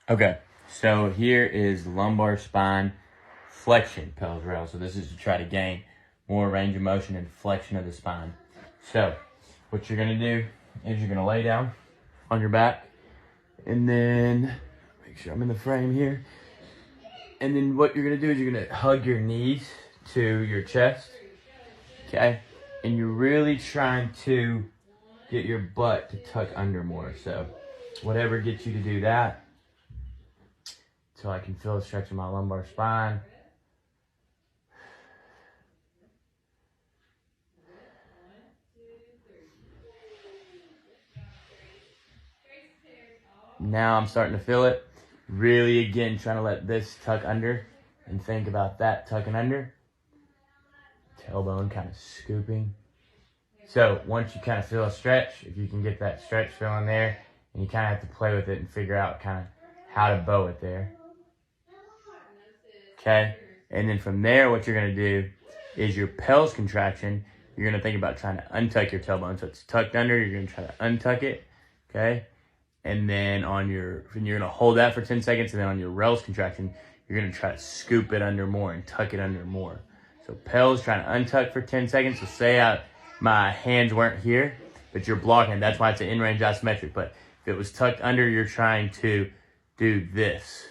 Okay, so here is lumbar spine flexion PAILs rail. So this is to try to gain more range of motion and flexion of the spine. So what you're gonna do is you're gonna lay down on your back, and then make sure I'm in the frame here. And then what you're gonna do is you're gonna hug your knees to your chest, okay? And you're really trying to get your butt to tuck under more. So whatever gets you to do that, so I can feel the stretch of my lumbar spine. Now I'm starting to feel it. Really, again, trying to let this tuck under and think about that tucking under. Tailbone kind of scooping. So once you kind of feel a stretch, if you can get that stretch feeling there, and you kind of have to play with it and figure out kind of how to bow it there. Okay, and then from there, what you're gonna do is your PAILs contraction. You're gonna think about trying to untuck your tailbone. So it's tucked under, you're gonna try to untuck it, okay? And then you're gonna hold that for 10 seconds, and then on your rails contraction, you're gonna try to scoop it under more and tuck it under more. So PAILs trying to untuck for 10 seconds. So say my hands weren't here, but you're blocking. That's why it's an in-range isometric. But if it was tucked under, you're trying to do this.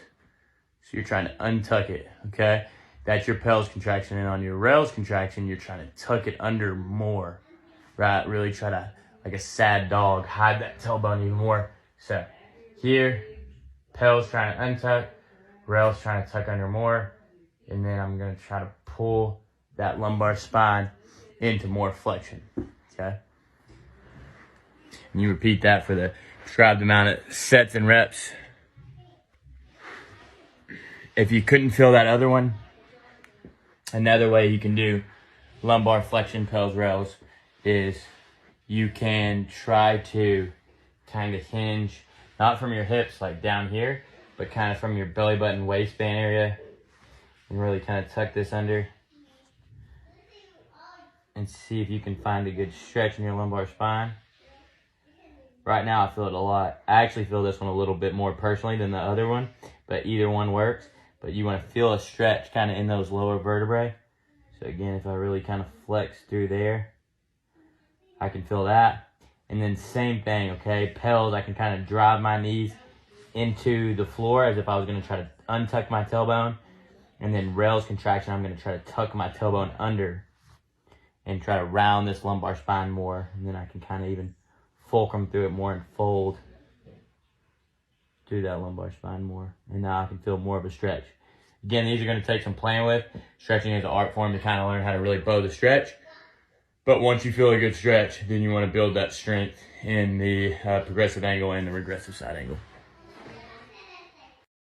So you're trying to untuck it, okay? That's your PAILs contraction. And on your rails contraction, you're trying to tuck it under more, right? Really try to, like a sad dog, hide that tailbone even more. So here, PAILs trying to untuck, rails trying to tuck under more. And then I'm gonna try to pull that lumbar spine into more flexion, okay? And you repeat that for the prescribed amount of sets and reps. If you couldn't feel that other one, another way you can do lumbar flexion PAILs rails is you can try to kind of hinge, not from your hips like down here, but kind of from your belly button waistband area, and really kind of tuck this under and see if you can find a good stretch in your lumbar spine. Right now I feel it a lot. I actually feel this one a little bit more personally than the other one, but either one works. But you want to feel a stretch kind of in those lower vertebrae. So again, if I really kind of flex through there, I can feel that. And then same thing, okay? PAILs, I can kind of drive my knees into the floor as if I was going to try to untuck my tailbone. And then rails contraction, I'm going to try to tuck my tailbone under and try to round this lumbar spine more. And then I can kind of even fulcrum through it more and fold through that lumbar spine more. And now I can feel more of a stretch. Again, these are going to take some playing with. Stretching is an art form to kind of learn how to really bow the stretch. But once you feel a good stretch, then you want to build that strength in the progressive angle and the regressive side angle.